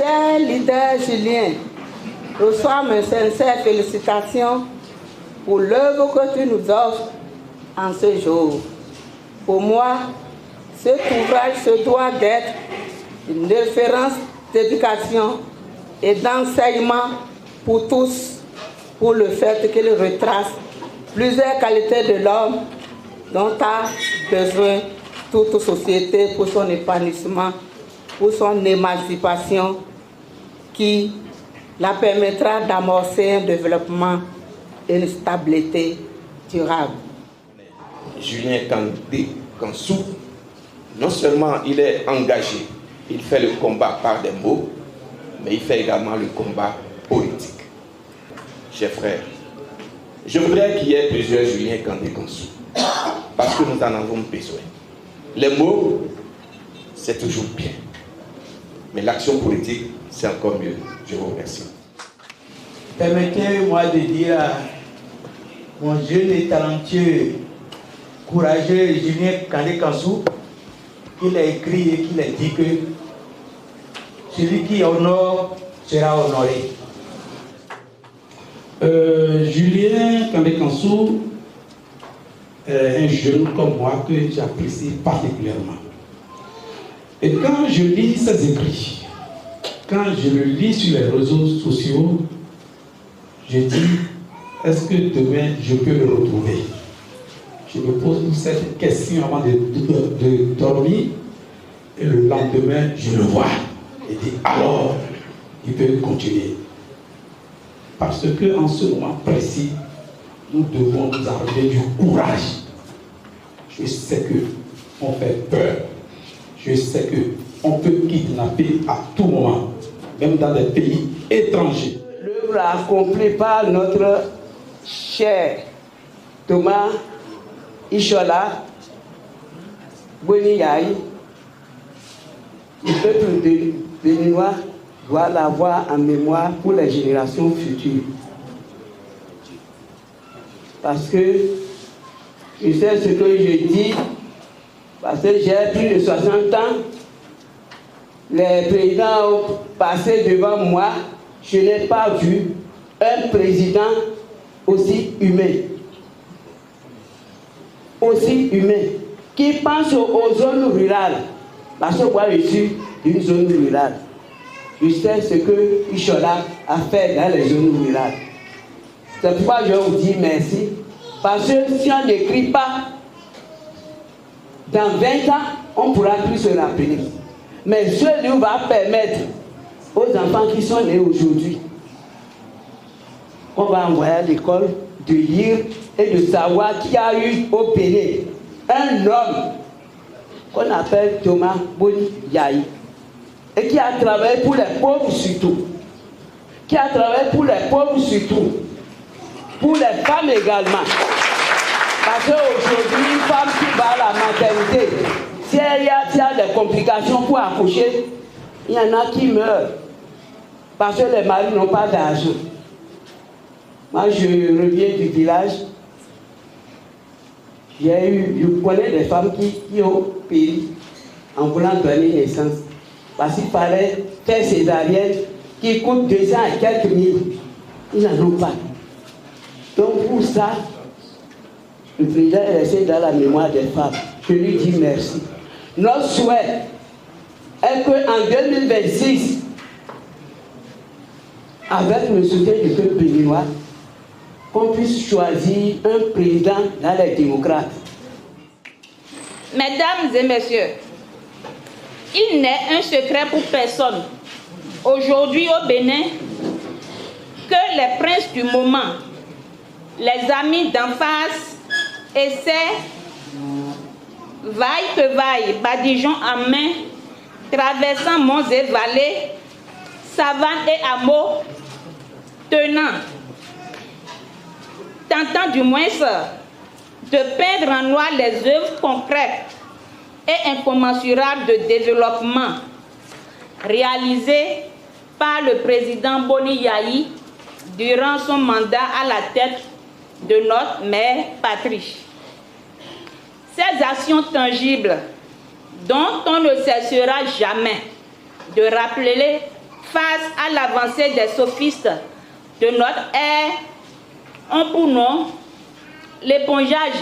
Cher leader Julien, reçois mes sincères félicitations pour l'œuvre que tu nous offres en ce jour. Pour moi, cet ouvrage se doit d'être une référence d'éducation et d'enseignement pour tous, pour le fait qu'il retrace plusieurs qualités de l'homme dont a besoin toute société pour son épanouissement, pour son émancipation, qui la permettra d'amorcer un développement et une stabilité durable. Julien Kandé Kansou, non seulement il est engagé, il fait le combat par des mots, mais il fait également le combat politique. Chers frères, je voudrais qu'il y ait plusieurs Julien Kandé Kansou, parce que nous en avons besoin. Les mots, c'est toujours bien, mais l'action politique, c'est encore mieux. Je vous remercie. Permettez-moi de dire à mon jeune et talentueux, courageux Julien Kandé Kansou qu'il a écrit et qu'il a dit que celui qui honore sera honoré. Julien Kandé Kansou est un jeune comme moi que j'apprécie particulièrement. Et quand je lis ses écrits, quand je le lis sur les réseaux sociaux, je dis, est-ce que demain je peux le retrouver? Je me pose cette question avant de dormir, et le lendemain, je le vois. Et dis, alors, il peut continuer. Parce qu'en ce moment précis, nous devons nous armer du courage. Je sais qu'on fait peur. Je sais qu'on peut kidnapper à tout moment, même dans des pays étrangers. L'œuvre accomplie par notre cher Thomas Ishola Boniyayi, le peuple de béninois doit l'avoir en mémoire pour les générations futures. Parce que je sais ce que je dis, parce que j'ai plus de 60 ans, les présidents ont passé devant moi, je n'ai pas vu un président aussi humain, qui pense aux zones rurales, parce que moi je suis d'une zone rurale. Je sais ce que Ishola a fait dans les zones rurales. C'est pourquoi je vous dis merci, parce que si on n'écrit pas, dans 20 ans, on ne pourra plus se rappeler. Mais ce livre va permettre aux enfants qui sont nés aujourd'hui, qu'on va envoyer à l'école, de lire et de savoir qu'il y a eu au Bénin un homme qu'on appelle Thomas Boniyayi et qui a travaillé pour les pauvres surtout, pour les femmes également. Parce qu'aujourd'hui, une femme qui va à la maternité, si elle a des complications pour accoucher, il y en a qui meurent parce que les maris n'ont pas d'argent. Moi, je reviens du village. Je connais des femmes qui ont péri en voulant donner naissance. Parce qu'il fallait faire césarienne qui coûte 200 et quelques mille. Ils n'en ont pas. Donc pour ça, le président est resté dans la mémoire des femmes. Je lui dis merci. Notre souhait est qu'en 2026, avec le soutien du peuple béninois, qu'on puisse choisir un président dans les démocrates. Mesdames et messieurs, il n'est un secret pour personne, aujourd'hui au Bénin, que les princes du moment, les amis d'en face, essaient, vaille que vaille, badigeon en main, traversant monts et vallées, savanes et hameaux, tentant du moins de peindre en noir les œuvres concrètes et incommensurables de développement réalisées par le président Boniyayi durant son mandat à la tête de notre mère patrie. Ces actions tangibles dont on ne cessera jamais de rappeler face à l'avancée des sophistes de notre ère, ont pour nom l'épongeage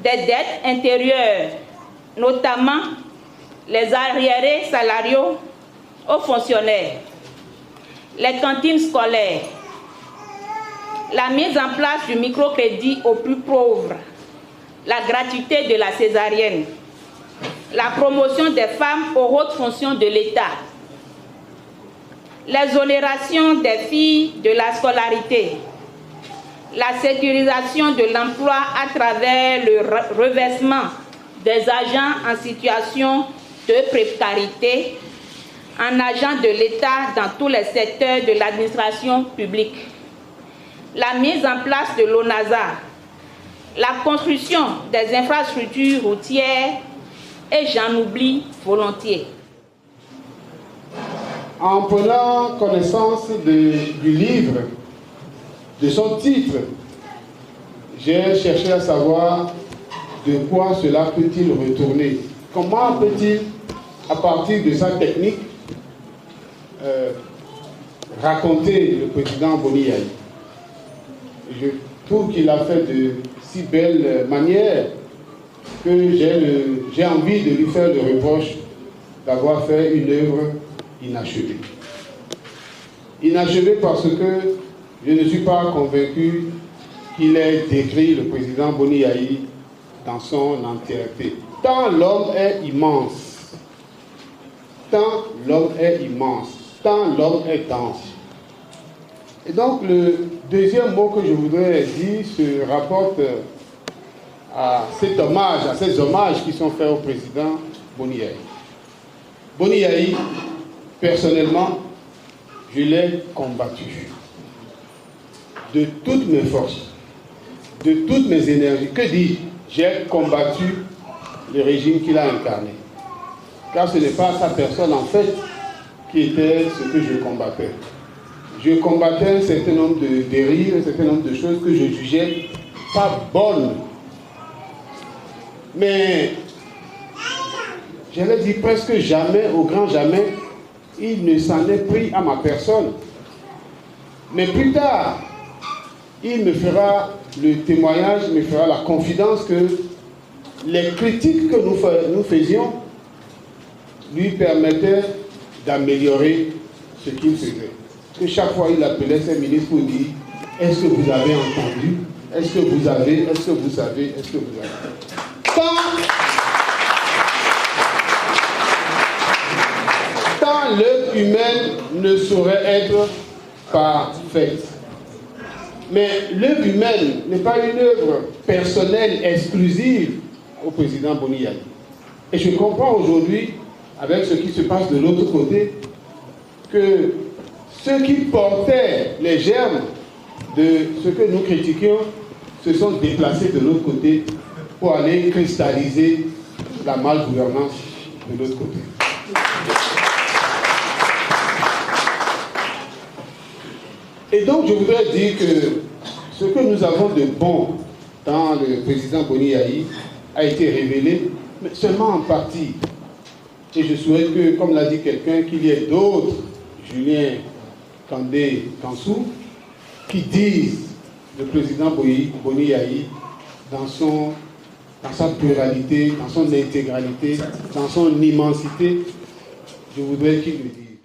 des dettes intérieures, notamment les arriérés salariaux aux fonctionnaires, les cantines scolaires, la mise en place du microcrédit aux plus pauvres, la gratuité de la césarienne, la promotion des femmes aux hautes fonctions de l'État, l'exonération des filles de la scolarité, la sécurisation de l'emploi à travers le reversement des agents en situation de précarité en agents de l'État dans tous les secteurs de l'administration publique, la mise en place de l'ONASA, la construction des infrastructures routières et j'en oublie volontiers. En prenant connaissance du livre, de son titre, j'ai cherché à savoir de quoi cela peut-il retourner. Comment peut-il, à partir de sa technique, raconter le président Boni Yayi. Je trouve qu'il a fait de si belles manières que j'ai envie de lui faire le reproche d'avoir fait une œuvre inachevée. Inachevée parce que je ne suis pas convaincu qu'il ait décrit le président Boni Yayi dans son entièreté. Tant l'homme est immense, tant l'homme est immense, tant l'homme est dense. Et donc le deuxième mot que je voudrais dire se rapporte à cet hommage, à ces hommages qui sont faits au président Boni Yayi. Boni Yayi, personnellement, je l'ai combattu de toutes mes forces, de toutes mes énergies. Que dis-je? J'ai combattu le régime qu'il a incarné. Car ce n'est pas sa personne, en fait, qui était ce que je combattais. Je combattais un certain nombre de dérives, un certain nombre de choses que je jugeais pas bonnes. Mais, j'allais dire presque jamais, au grand jamais, il ne s'en est pris à ma personne. Mais plus tard, il me fera le témoignage, me fera la confidence que les critiques que nous faisions lui permettaient d'améliorer ce qu'il faisait. Que chaque fois il appelait ses ministres pour dire « Est-ce que vous avez entendu? Est-ce que vous avez? Est-ce que vous savez? Est-ce que vous avez ?» Tant l'œuvre humaine ne saurait être parfaite. Mais l'œuvre humaine n'est pas une œuvre personnelle, exclusive au président Boni Yayi. Et je comprends aujourd'hui, avec ce qui se passe de l'autre côté, que ceux qui portaient les germes de ce que nous critiquions se sont déplacés de l'autre côté pour aller cristalliser la malgouvernance de l'autre côté. Et donc je voudrais dire que ce que nous avons de bon dans le président Boni Yayi a été révélé, mais seulement en partie. Et je souhaite que, comme l'a dit quelqu'un, qu'il y ait d'autres, Julien Kandé Kansou, qui disent le président Boni Yayi dans sa pluralité, dans son intégralité, dans son immensité. Je voudrais qu'il le dise.